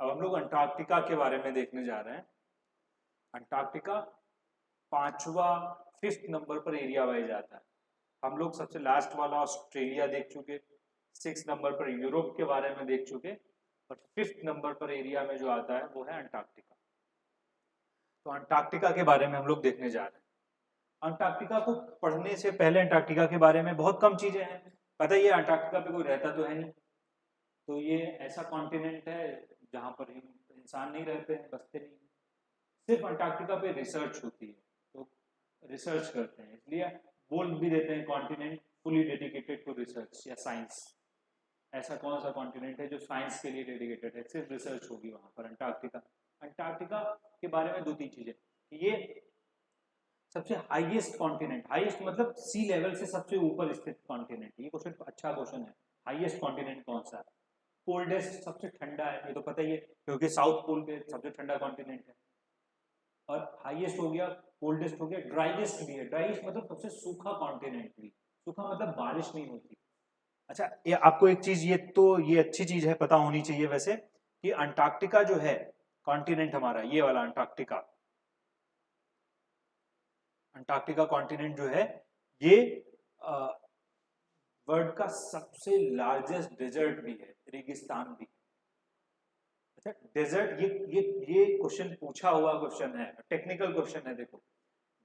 अब हम लोग अंटार्कटिका के बारे में देखने जा रहे हैं। अंटार्कटिका 5th नंबर पर एरिया वाइज आता है। हम लोग सबसे लास्ट वाला ऑस्ट्रेलिया देख चुके, 6 नंबर पर यूरोप के बारे में देख चुके, और 5th नंबर पर एरिया में जो आता है वो है अंटार्कटिका। तो अंटार्कटिका के बारे में हम लोग देखने जा रहे हैं। अंटार्कटिका को पढ़ने से पहले अंटार्कटिका के बारे में बहुत कम चीजें हैं। पता ही है अंटार्कटिका पे कोई रहता तो है नहीं, तो ये ऐसा कॉन्टिनेंट है जहां पर इंसान नहीं रहते हैं, बसते नहीं। सिर्फ अंटार्कटिका पे रिसर्च होती है, तो रिसर्च करते हैं, इसलिए बोल भी देते हैं continent fully dedicated to research या साइंस। ऐसा कौन सा कॉन्टिनेंट है जो साइंस के लिए डेडिकेटेड है, सिर्फ रिसर्च होगी वहां पर। अंटार्कटिका अंटार्कटिका के बारे में 2-3 चीजें, ये सबसे हाईएस्ट कॉन्टिनेंट, हाईएस्ट मतलब सी लेवल से सबसे ऊपर स्थित कॉन्टिनेंट। ये क्वेश्चन अच्छा क्वेश्चन है। हाईएस्ट कॉन्टिनेंट कौन सा है? कोल्डेस्ट सबसे ठंडा है, ये तो पता ही है क्योंकि साउथ पोल पे सबसे ठंडा कॉन्टिनेंट है। और हाईएस्ट हो गया, कोल्डेस्ट हो गया, ड्राइएस्ट भी है। ड्राइएस्ट मतलब सबसे सूखा कॉन्टिनेंट भी। सूखा मतलब बारिश नहीं होती। अच्छा, ये आपको एक चीज, ये अच्छी चीज है, पता होनी चाहिए वैसे, कि अंटार्कटिका जो है कॉन्टिनेंट हमारा, ये वाला अंटार्कटिका, अंटार्कटिका कॉन्टिनेंट जो है ये वर्ल्ड का सबसे लार्जेस्ट डेजर्ट भी है, रेगिस्तान भी। अच्छा, डेजर्ट, ये क्वेश्चन पूछा हुआ क्वेश्चन है, टेक्निकल क्वेश्चन है। देखो,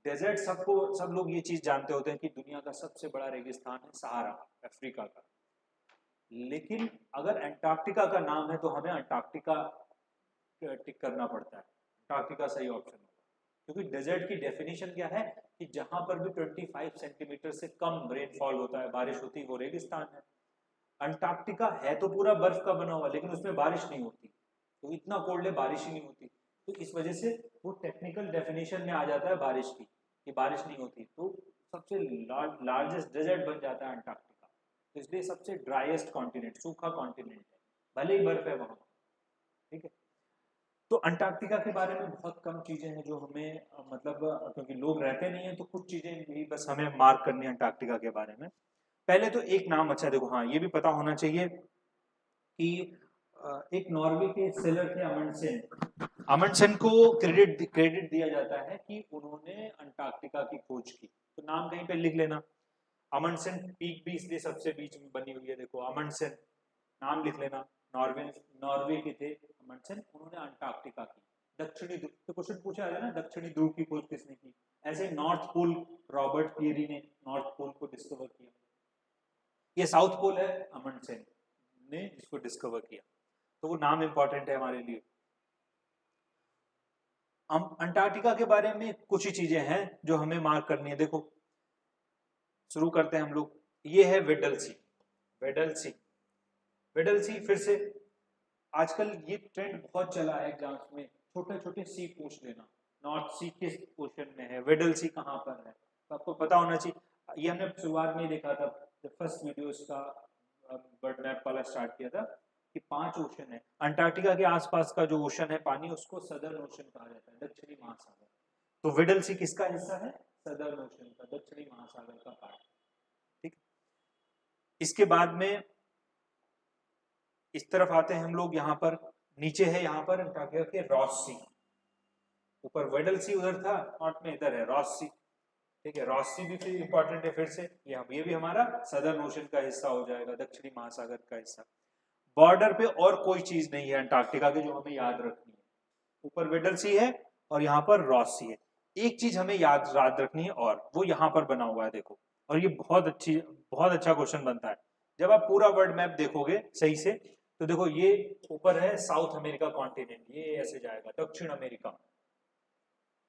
डेजर्ट सब लोग ये चीज जानते होते हैं कि दुनिया का सबसे बड़ा रेगिस्तान है सहारा, अफ्रीका का। लेकिन अगर अंटार्कटिका का नाम है तो हमें अंटार्कटिका टिक करना पड़ता है। अंटार्कटिका सही ऑप्शन होगा, क्योंकि डेजर्ट की डेफिनेशन क्या है कि जहां पर भी 25 सेंटीमीटर से कम रेनफॉल होता है, बारिश होती है, वो रेगिस्तान है। अंटार्कटिका है तो पूरा बर्फ का बना हुआ, लेकिन उसमें बारिश नहीं होती, तो इतना कोल्ड है, बारिश ही नहीं होती। तो इस वजह से वो टेक्निकल डेफिनेशन में आ जाता है बारिश की, कि बारिश नहीं होती, तो सबसे लार्जेस्ट डेजर्ट बन जाता है अंटार्कटिका। तो इसलिए सबसे ड्राइएस्ट कॉन्टिनेंट, सूखा कॉन्टिनेंट है, भले ही बर्फ है वहां। ठीक है, तो अंटार्कटिका के बारे में बहुत कम चीजें हैं जो हमें मतलब क्योंकि लोग रहते नहीं है, तो कुछ चीजें भी बस हमें मार्क करनी है अंटार्कटिका के बारे में। पहले तो एक नाम, अच्छा देखो, हाँ ये भी पता होना चाहिए कि एक नॉर्वे के सेलर थे अमंडसेन। अमंडसेन को क्रेडिट दिया जाता है कि उन्होंने अंटार्कटिका की खोज की, तो नाम कहीं पे लिख लेना। अमंडसेन पीक भी इसलिए सबसे बीच में बनी हुई है, देखो अमंडसेन नाम लिख लेना। नॉर्वे के थे अमंडसेन, उन्होंने अंटार्कटिका की दक्षिणी ध्रुव, तो क्वेश्चन पूछा है ना, दक्षिणी ध्रुव की खोज किसने की? ऐसे नॉर्थ पोल रॉबर्ट पियरी ने नॉर्थ पोल को डिस्कवर किया। ये साउथ पोल है, अमंडसेन ने जिसको डिस्कवर किया, तो वो नाम इंपॉर्टेंट है हमारे लिए। अंटार्कटिका के बारे में कुछ ही चीजें हैं जो हमें मार्क करनी है। देखो, शुरू करते हैं हम लोग। ये है वेडल सी। वेडल सी, वेडल सी, फिर से आजकल ये ट्रेंड बहुत चला है एग्जाम्स में, छोटे छोटे सी पूछ लेना। नॉर्थ सी किस ओशन में है, वेडल सी कहाँ पर है, तो आपको पता होना चाहिए। ये हमने शुरुआत में देखा था जब फर्स्ट वीडियो का बर्ड मैप वाला स्टार्ट किया था, कि 5 ओशन है। अंटार्कटिका के आसपास का जो ओशन है पानी, उसको सदर्न ओशन कहा जाता है, दक्षिणी महासागर। तो वेडल सी किसका हिस्सा है? सदर्न ओशन का, दक्षिणी महासागर का पार्ट। ठीक, इसके बाद में इस तरफ आते हैं हम लोग, यहाँ पर नीचे है, यहाँ पर अंटार्कटिका के रॉस सी। ऊपर वेडल सी उधर था नॉर्थ में, इधर है रॉस सी। ठीक है, रॉस सी भी फिर इंपॉर्टेंट है, फिर से ये भी हमारा सदर्न ओशन का हिस्सा हो जाएगा, दक्षिणी महासागर का हिस्सा। बॉर्डर पे और कोई चीज नहीं है अंटार्कटिका की जो हमें याद रखनी है। ऊपर वेडल सी है और यहाँ पर रॉस सी है। एक चीज हमें याद रखनी है, और वो यहाँ पर बना हुआ है, देखो। और ये बहुत अच्छा क्वेश्चन बनता है जब आप पूरा वर्ल्ड मैप देखोगे सही से। तो देखो, ये ऊपर है साउथ अमेरिका कॉन्टिनेंट, ये ऐसे जाएगा दक्षिण अमेरिका,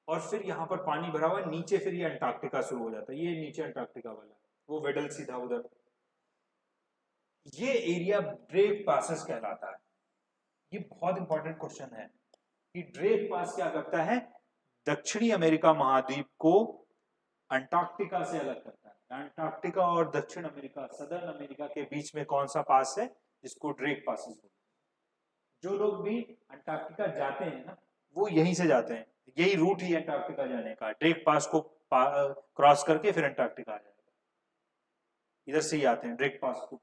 और फिर यहाँ पर पानी भरा हुआ है नीचे, फिर ये अंटार्कटिका शुरू हो जाता है, ये नीचे अंटार्कटिका वाला, वो वेडल सी था उधर। ये एरिया ड्रेक पासेस कहलाता है। ये बहुत इंपॉर्टेंट क्वेश्चन है कि ड्रेक पास क्या करता है, दक्षिणी अमेरिका महाद्वीप को अंटार्कटिका से अलग करता है। अंटार्कटिका और दक्षिण अमेरिका, सदर्न अमेरिका के बीच में कौन सा पास है, जिसको ड्रेक पासेस बोलते हैं। जो लोग भी अंटार्कटिका जाते हैं ना, वो यहीं से जाते हैं, यही रूट ही अंटार्कटिका जाने का, ड्रेक पास को क्रॉस करके फिर अंटार्कटिका आ जाएगा। इधर से ही आते हैं, ड्रेक पास को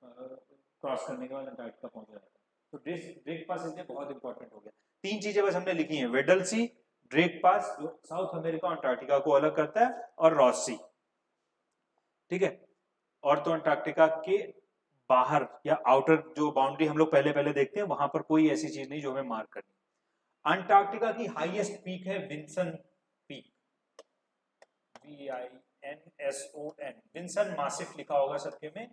क्रॉस करने के बाद अंटार्कटिका पहुंच जाता है। तो ड्रेक ड्रेक पास इसलिए बहुत इंपॉर्टेंट हो गया। 3 चीजें बस हमने लिखी हैं, वेडल सी, ड्रेक पास जो साउथ अमेरिका और अंटार्कटिका को अलग करता है, और रॉस सी, ठीक है। और तो अंटार्कटिका के बाहर या आउटर जो बाउंड्री हम लोग पहले पहले देखते हैं, वहां पर कोई ऐसी चीज नहीं जो हमें मार्क करनी। अंटार्कटिका की हाईएस्ट पीक है विंसन पीक, VINSON, विंसन मासिफ लिखा होगा सबके में,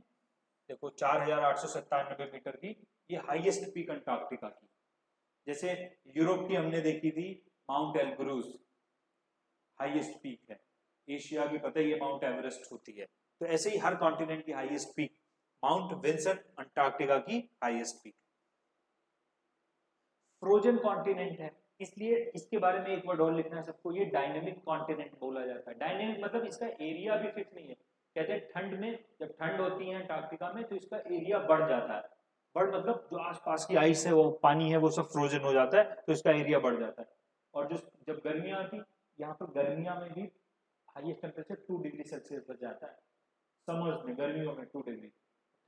देखो 4897 मीटर की ये हाईएस्ट पीक अंटार्कटिका की। जैसे यूरोप की हमने देखी थी माउंट एल्ब्रूज, हाईएस्ट पीक है। एशिया की पता है ये माउंट एवरेस्ट होती है। तो ऐसे ही हर कॉन्टिनेंट की highest peak, mount Vinson Antarctica की हाईएस्ट पीक। फ्रोजन कॉन्टिनेंट है, इसलिए इसके बारे में एक वर्ड और लिखना है सबको, ये डायनेमिक कॉन्टिनेंट बोला जाता है। डायनेमिक मतलब इसका एरिया भी फिक्स नहीं है। कहते हैं ठंड में, जब ठंड होती है अंटार्कटिका में तो इसका एरिया बढ़ जाता है। बढ़ मतलब जो आसपास की आइस है, वो पानी है, वो सब फ्रोजन हो जाता है, तो इसका एरिया बढ़ जाता है। और जो जब गर्मियां आती, यहाँ पर गर्मियां में भी हाईएस्ट टेम्परेचर 2 डिग्री सेल्सियस बच जाता है। समर्स में, गर्मियों में 2 डिग्री,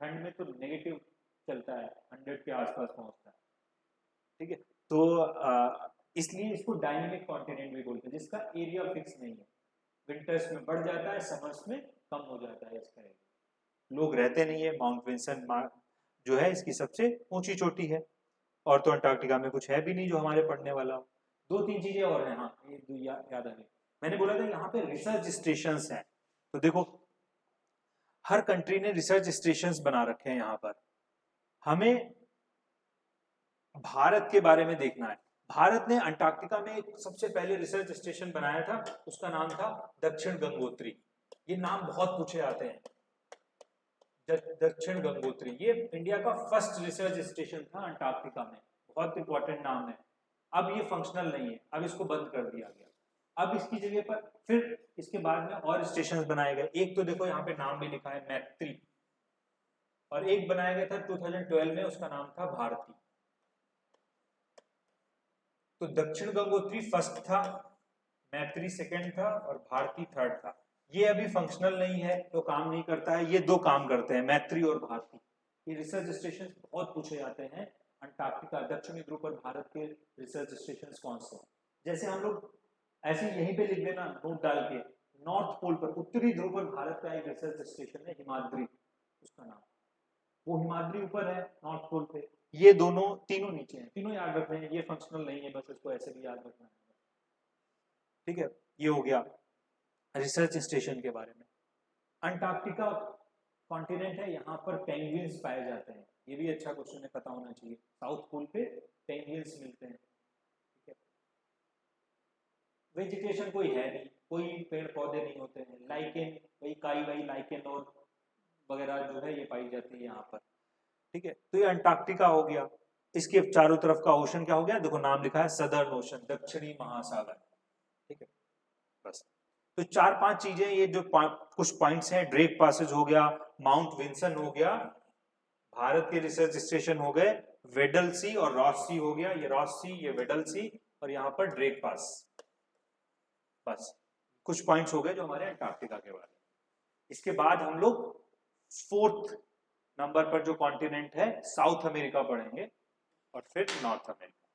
ठंड में तो नेगेटिव चलता है, 100 के आसपास पहुंचता है, ठीक है। तो इसलिए इसको डायनेमिक कॉन्टिनेंट भी बोलते हैं, जिसका एरिया फिक्स नहीं है। विंटर्स में बढ़ जाता है, समर्स में कम हो जाता है इसका एरिया। लोग रहते नहीं है। माउंट विंसन जो है इसकी सबसे ऊंची चोटी है, और तो अंटार्कटिका में कुछ है भी नहीं जो हमारे पढ़ने वाला हो। 2-3 चीजें और हैं, हाँ ये याद आ गई। मैंने बोला था यहाँ पे रिसर्च स्टेशन हैं, तो देखो हर कंट्री ने रिसर्च स्टेशन बना रखे हैं। यहाँ पर हमें भारत के बारे में देखना है। भारत ने अंटार्कटिका में एक सबसे पहले रिसर्च स्टेशन बनाया था, उसका नाम था दक्षिण गंगोत्री। ये नाम बहुत पूछे आते हैं, दक्षिण गंगोत्री। ये इंडिया का फर्स्ट रिसर्च स्टेशन था अंटार्कटिका में, बहुत इंपॉर्टेंट नाम है। अब ये फंक्शनल नहीं है, अब इसको बंद कर दिया गया। अब इसकी जगह पर फिर इसके बाद में और स्टेशन बनाए गए। एक तो देखो यहाँ पे नाम भी लिखा है मैत्री, और एक बनाया गया था 2012 में, उसका नाम था भारती। तो दक्षिण गंगोत्री फर्स्ट था, मैत्री सेकंड था, और भारती थर्ड था। ये अभी फंक्शनल नहीं है तो काम नहीं करता है। ये 2 काम करते हैं, मैत्री और भारती। ये रिसर्च स्टेशन बहुत पूछे जाते हैं। अंटार्कटिका, दक्षिणी ध्रुव पर भारत के रिसर्च स्टेशन कौन से हैं? जैसे हम लोग ऐसे यहीं पे लिख देना नोट डाल के, नॉर्थ पोल पर, उत्तरी ध्रुव पर भारत का एक रिसर्च स्टेशन है हिमाद्री, उसका नाम, वो हिमाद्री ऊपर है नॉर्थ पोल पे। ये दोनों तीनों नीचे हैं, तीनों याद रखने हैं। ये फंक्शनल नहीं है, बस इसको ऐसे भी याद रखना है, ठीक है। ये हो गया रिसर्च स्टेशन के बारे में। अंटार्कटिका कॉन्टिनेंट है, यहाँ पर पेंगुइन्स पाए जाते हैं। ये भी अच्छा क्वेश्चन है, पता होना चाहिए। साउथ पोल पे पेंगुइन्स मिलते हैं, ठीक है। वेजिटेशन कोई है नहीं, कोई पेड़ पौधे नहीं होते हैं। लाइकेन, वही काई वाई लाइकेन और वगैरह जो है ये पाई जाती है यहाँ पर, ठीक है। तो ये अंटार्कटिका हो गया। इसके चारों तरफ का ओशन क्या हो गया, देखो नाम लिखा है सदर्न ओशन, दक्षिणी महासागर, ठीक है। बस तो 4-5 चीजें, ये जो कुछ पॉइंट्स हैं, ड्रेक पासेज हो गया, माउंट विंसन हो गया, भारत के रिसर्च स्टेशन हो गए, वेडल सी और रॉस सी हो गया, ये रॉस सी, ये वेडल सी, और यहाँ पर ड्रेक पास। बस कुछ पॉइंट्स हो गए जो हमारे अंटार्कटिका के बारे में। इसके बाद हम लोग 4th नंबर पर जो कॉन्टिनेंट है साउथ अमेरिका पढ़ेंगे, और फिर नॉर्थ अमेरिका।